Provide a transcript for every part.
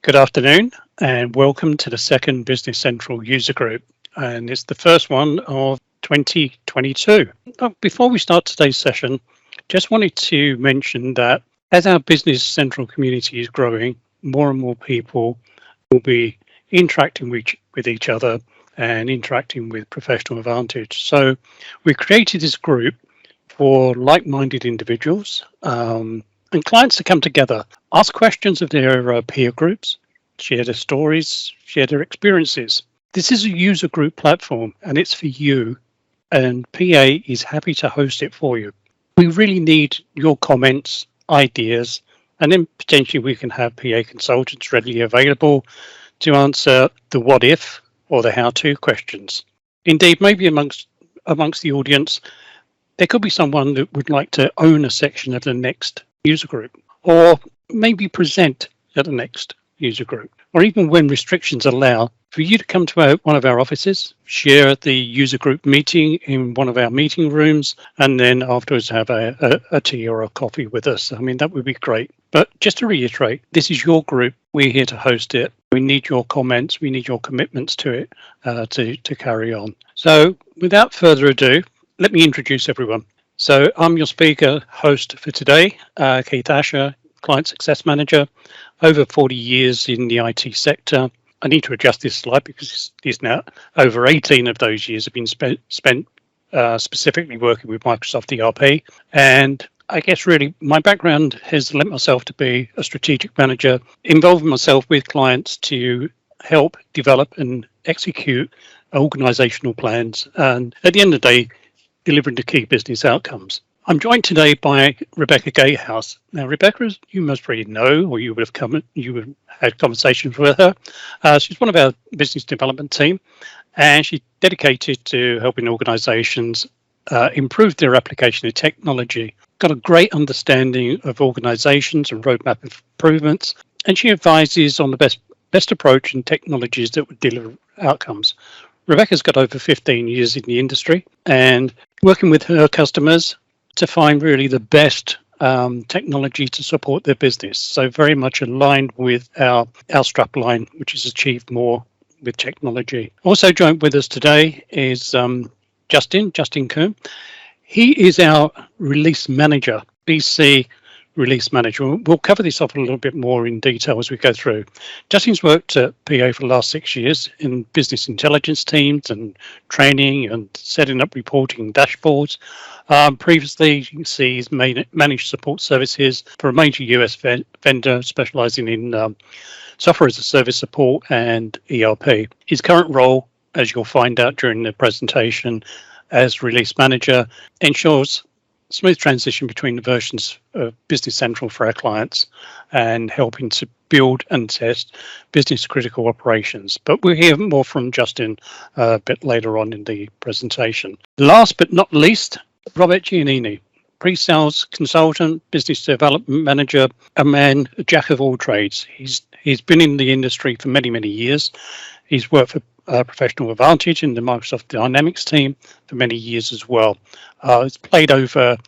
Good afternoon and welcome to the second Business Central user group. And it's the first one of 2022. Before we start today's session, just wanted to mention that as our Business Central community is growing, more and more people will be interacting with each other and interacting with Professional Advantage. So we created this group for like-minded individuals and clients to come together, ask questions of their peer groups, share their stories, share their experiences. This is a user group platform and it's for you, and PA is happy to host it for you. We really need your comments, ideas, and then potentially we can have PA consultants readily available to answer the what if or the how to questions. Indeed, maybe amongst the audience, there could be someone that would like to own a section of the next user group, or maybe present at the next user group, or even when restrictions allow, for you to come to one of our offices, share the user group meeting in one of our meeting rooms, and then afterwards have a tea or a coffee with us. I mean, that would be great. But just to reiterate, this is your group. We're here to host it. We need your comments. We need your commitments to it to carry on. So without further ado, let me introduce everyone. So I'm your speaker host for today, Keith Asher, Client Success Manager, over 40 years in the IT sector. I need to adjust this slide because it's now over 18 of those years have been spent specifically working with Microsoft ERP. And I guess really my background has lent myself to be a strategic manager, involving myself with clients to help develop and execute organizational plans. And at the end of the day, delivering the key business outcomes. I'm joined today by Rebecca Gatehouse. Now, Rebecca, you must really know, or you would have had conversations with her. She's one of our business development team, and she's dedicated to helping organisations improve their application of technology. Got a great understanding of organisations and roadmap improvements, and she advises on the best approach and technologies that would deliver outcomes. Rebecca's got over 15 years in the industry and working with her customers to find really the best technology to support their business. So very much aligned with our strapline, which is achieve more with technology. Also joined with us today is Justin Kuhn. He is our release manager, BC release manager. We'll cover this off a little bit more in detail as we go through. Justin's worked at PA for the last 6 years in business intelligence teams and training and setting up reporting dashboards. Previously, you can see he's managed support services for a major US vendor specializing in software as a service support and ERP. His current role, as you'll find out during the presentation, as release manager, ensures smooth transition between the versions of Business Central for our clients and helping to build and test business critical operations. But we'll hear more from Justin a bit later on in the presentation. Last but not least, Robert Giannini, pre-sales consultant, business development manager, a jack of all trades. He's been in the industry for many years. He's worked for Professional Advantage in the Microsoft Dynamics team for many years as well. He's played an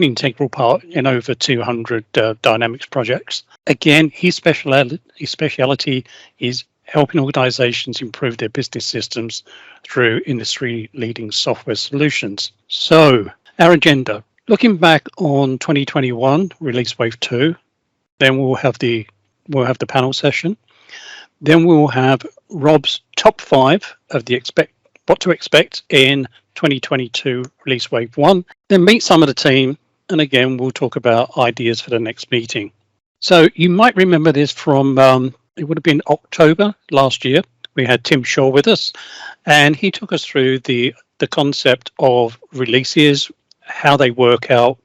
integral part in over 200 Dynamics projects. Again, his speciality is helping organizations improve their business systems through industry-leading software solutions. So, our agenda. Looking back on 2021, Release Wave 2, then we'll have the panel session. Then we'll have Rob's top 5 of what to expect in 2022 Release Wave 1. Then meet some of the team, and again, we'll talk about ideas for the next meeting. So you might remember this from, it would have been October last year. We had Tim Shaw with us, and he took us through the concept of releases, how they work out.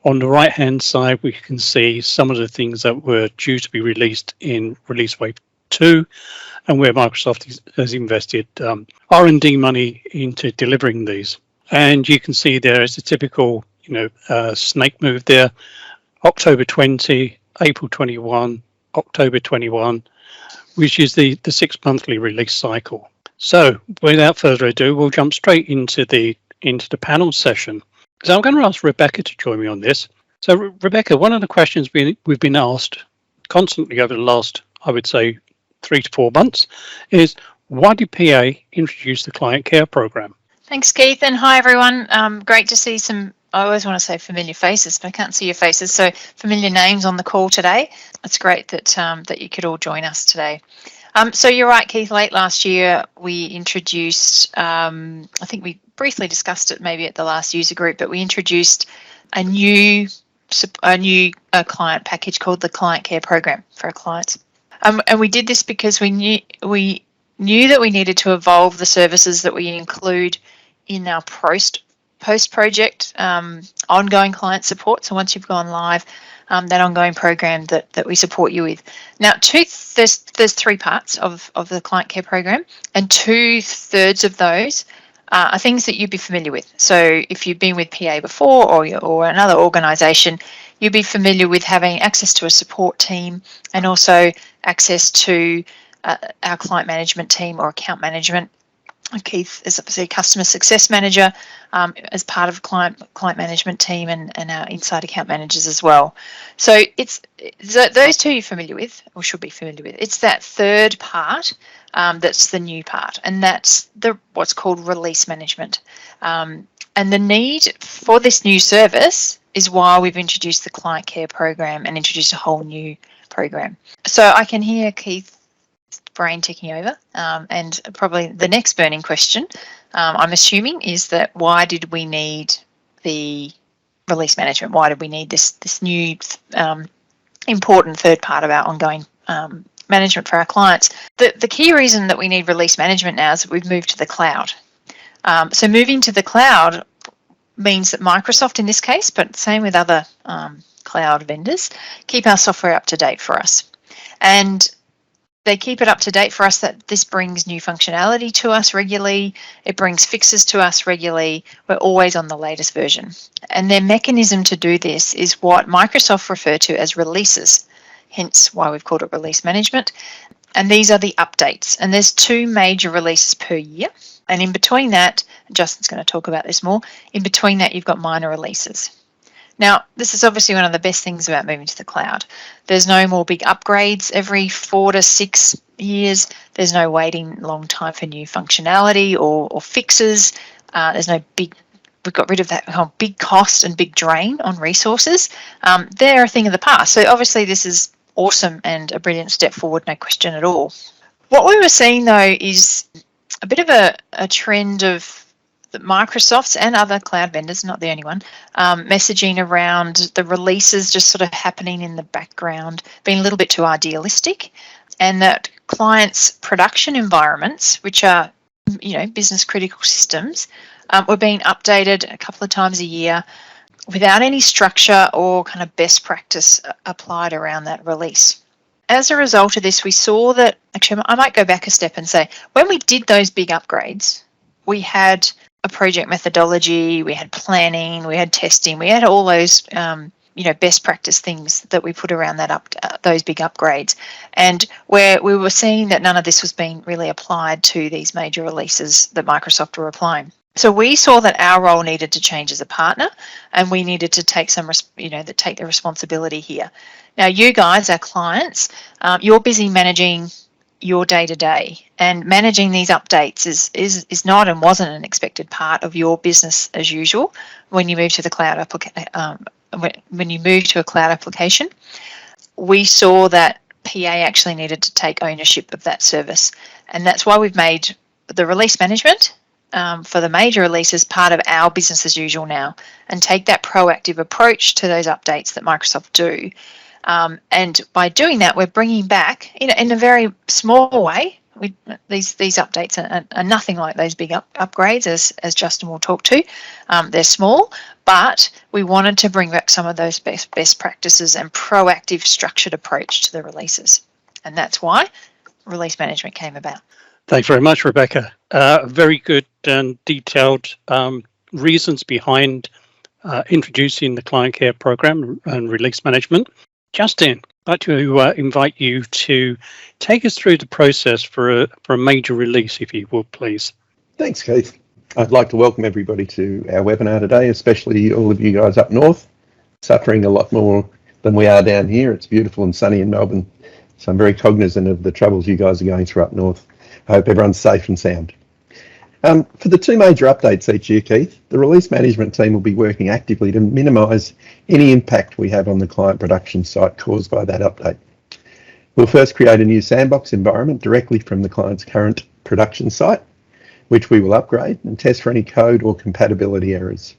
On the right-hand side, we can see some of the things that were due to be released in Release Wave 2, and where Microsoft has invested R&D money into delivering these. And you can see there is a typical, snake move there. October 20, April 21, October 21, which is the 6 monthly release cycle. So without further ado, we'll jump straight into the panel session. So I'm going to ask Rebecca to join me on this. So Rebecca, one of the questions we've been asked constantly over the last, I would say, 3 to 4 months is, why did PA introduce the client care program? Thanks, Keith, and hi everyone. Great to see some, I always want to say familiar faces, but I can't see your faces, so familiar names on the call today. It's great that that you could all join us today. So you're right, Keith, late last year we introduced, I think we briefly discussed it maybe at the last user group, but we introduced a new client package called the Client Care Program for our clients. And we did this because we knew that we needed to evolve the services that we include in our post-project ongoing client support. So once you've gone live, that ongoing program that we support you with. Now, there's 3 parts of the client care program, and 2/3 of those are things that you'd be familiar with. So if you've been with PA before or another organisation, you'd be familiar with having access to a support team and also access to our client management team or account management. Keith is obviously a customer success manager as part of client management team and our inside account managers as well. So it's those 2 you're familiar with or should be familiar with. It's that 3rd part that's the new part, and that's what's called release management. And the need for this new service is why we've introduced the client care program and introduced a whole new program. So I can hear Keith brain ticking over, and probably the next burning question, I'm assuming, is that why did we need the release management? Why did we need this new important 3rd part of our ongoing management for our clients? The key reason that we need release management now is that we've moved to the cloud. So moving to the cloud means that Microsoft, in this case, but same with other cloud vendors, keep our software up to date for us. And they keep it up to date for us that this brings new functionality to us regularly. It brings fixes to us regularly. We're always on the latest version. And their mechanism to do this is what Microsoft refer to as releases, hence why we've called it release management. And these are the updates. And there's 2 major releases per year. And in between that, Justin's going to talk about this more, in between that you've got minor releases. Now, this is obviously one of the best things about moving to the cloud. There's no more big upgrades every 4 to 6 years. There's no waiting long time for new functionality or fixes. There's no we've got rid of that whole big cost and big drain on resources. They're a thing of the past. So obviously this is awesome and a brilliant step forward, no question at all. What we were seeing though is a bit of a trend of Microsoft's and other cloud vendors, not the only one, messaging around the releases just sort of happening in the background, being a little bit too idealistic, and that clients' production environments, which are, business critical systems, were being updated a couple of times a year without any structure or kind of best practice applied around that release. As a result of this, we saw that, actually, I might go back a step and say, when we did those big upgrades, we had a project methodology, we had planning, we had testing, we had all those best practice things that we put around that those big upgrades, and where we were seeing that none of this was being really applied to these major releases that Microsoft were applying. So we saw that our role needed to change as a partner, and we needed to take take the responsibility here. Now, you guys, our clients, you're busy managing your day-to-day, and managing these updates is not and wasn't an expected part of your business as usual when you move to the cloud when you move to a cloud application. We saw that PA actually needed to take ownership of that service, and that's why we've made the release management for the major releases part of our business as usual now, and take that proactive approach to those updates that Microsoft do. And by doing that, we're bringing back, in a very small way, these updates are nothing like those big upgrades, as Justin will talk to. They're small, but we wanted to bring back some of those best practices and proactive structured approach to the releases. And that's why release management came about. Thanks very much, Rebecca. Very good and detailed reasons behind introducing the client care program and release management. Justin, I'd like to invite you to take us through the process for a major release, if you would, please. Thanks, Keith. I'd like to welcome everybody to our webinar today, especially all of you guys up north, suffering a lot more than we are down here. It's beautiful and sunny in Melbourne, so I'm very cognizant of the troubles you guys are going through up north. I hope everyone's safe and sound. For the two major updates each year, Keith, the release management team will be working actively to minimise any impact we have on the client production site caused by that update. We'll first create a new sandbox environment directly from the client's current production site, which we will upgrade and test for any code or compatibility errors.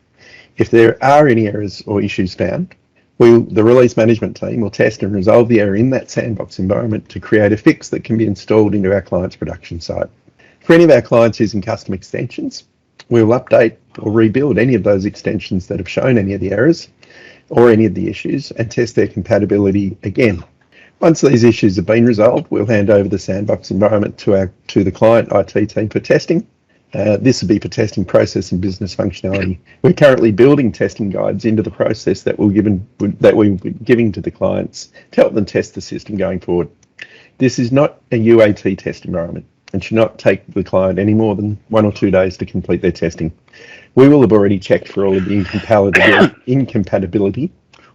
If there are any errors or issues found, the release management team will test and resolve the error in that sandbox environment to create a fix that can be installed into our client's production site. For any of our clients using custom extensions, we will update or rebuild any of those extensions that have shown any of the errors or any of the issues and test their compatibility again. Once these issues have been resolved, we'll hand over the sandbox environment to the client IT team for testing. This will be for testing process and business functionality. We're currently building testing guides into the process that we'll be giving to the clients to help them test the system going forward. This is not a UAT test environment and should not take the client any more than 1 or 2 days to complete their testing. We will have already checked for all of the incompatibility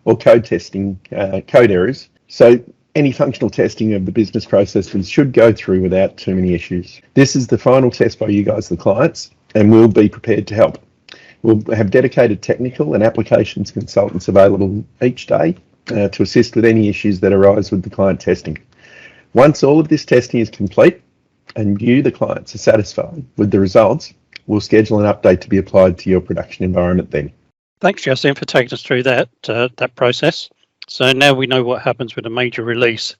or code errors. So any functional testing of the business processes should go through without too many issues. This is the final test by you guys, the clients, and we'll be prepared to help. We'll have dedicated technical and applications consultants available each day to assist with any issues that arise with the client testing. Once all of this testing is complete and you, the clients, are satisfied with the results, we'll schedule an update to be applied to your production environment then. Thanks, Justin, for taking us through that process. So now we know what happens with a major release,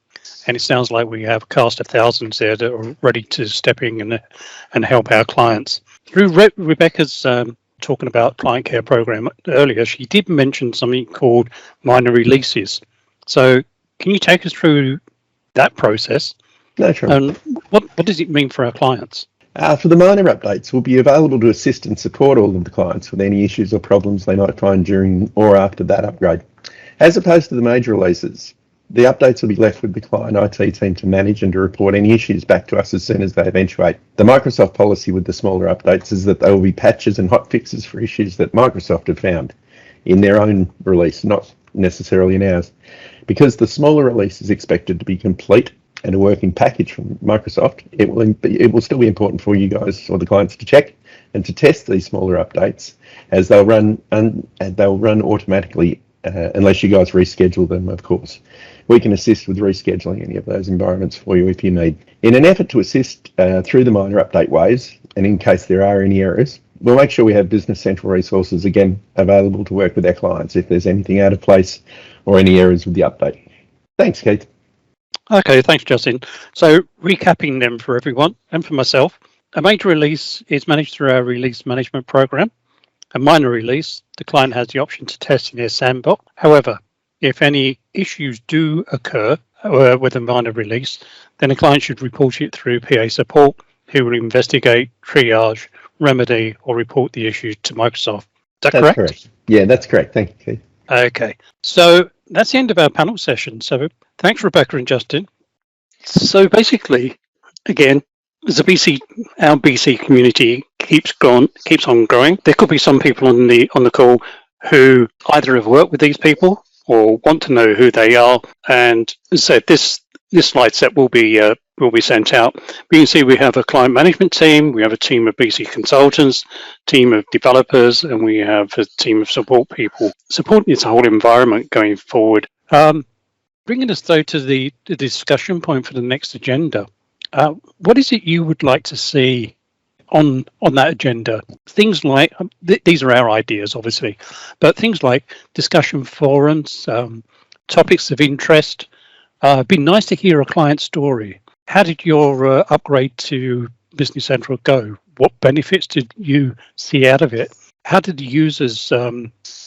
and it sounds like we have a cast of thousands there that are ready to step in and help our clients. Through Rebecca's talking about client care program earlier, she did mention something called minor releases. So can you take us through that process? No, sure. And what does it mean for our clients? For the minor updates, we'll be available to assist and support all of the clients with any issues or problems they might find during or after that upgrade. As opposed to the major releases, the updates will be left with the client IT team to manage and to report any issues back to us as soon as they eventuate. The Microsoft policy with the smaller updates is that there will be patches and hot fixes for issues that Microsoft have found in their own release, not necessarily in ours. Because the smaller release is expected to be complete and a working package from Microsoft, it will still be important for you guys or the clients to check and to test these smaller updates, as they'll run automatically unless you guys reschedule them, of course. We can assist with rescheduling any of those environments for you if you need. In an effort to assist through the minor update waves, and in case there are any errors, we'll make sure we have Business Central resources again available to work with our clients if there's anything out of place or any errors with the update. Thanks, Keith. Okay, thanks, Justin. So recapping them for everyone and for myself, a major release is managed through our release management program. A minor release, the client has the option to test in their sandbox. However, if any issues do occur with a minor release, then the client should report it through PA support, who will investigate, triage, remedy, or report the issue to Microsoft. Is that correct? Yeah, that's correct. Thank you, Keith. Okay, so that's the end of our panel session. So thanks, Rebecca and Justin. So basically, again, as our BC community keeps on growing. There could be some people on the call who either have worked with these people or want to know who they are. And so this slide set will be sent out. You can see we have a client management team, we have a team of BC consultants, team of developers, and we have a team of support people supporting this whole environment going forward. Bringing us though to the discussion point for the next agenda. What is it you would like to see on that agenda? Things like, these are our ideas, obviously, but things like discussion forums, topics of interest. It'd be nice to hear a client story. How did your upgrade to Business Central go? What benefits did you see out of it? How did the users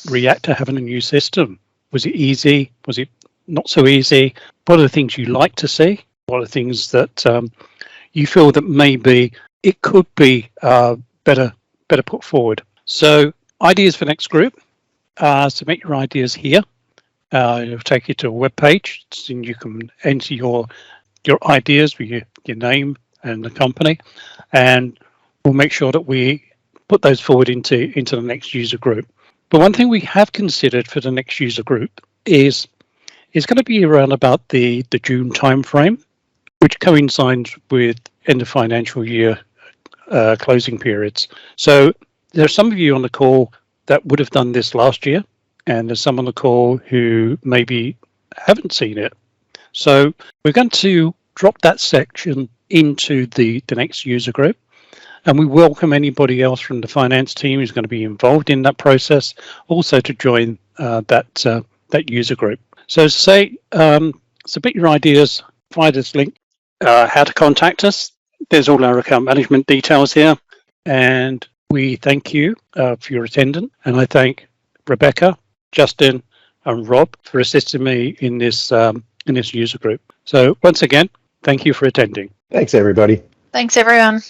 react to having a new system? Was it easy? Was it not so easy? What are the things you like to see? What are the things that you feel that maybe it could be better put forward? So ideas for next group. Submit your ideas here. It'll take you to a web page, and you can enter your ideas with your name and the company, and we'll make sure that we put those forward into the next user group. But one thing we have considered for the next user group is is going to be around about the June timeframe, which coincides with end of financial year closing periods. So there are some of you on the call that would have done this last year, and there's some on the call who maybe haven't seen it. So we're going to drop that section into the next user group, and we welcome anybody else from the finance team who's going to be involved in that process also to join that user group. So say, submit your ideas via this link. How to contact us. There's all our account management details here, and we thank you for your attendance, and I thank Rebecca, Justin, and Rob for assisting me in this user group. So once again, thank you for attending. Thanks, everybody. Thanks, everyone.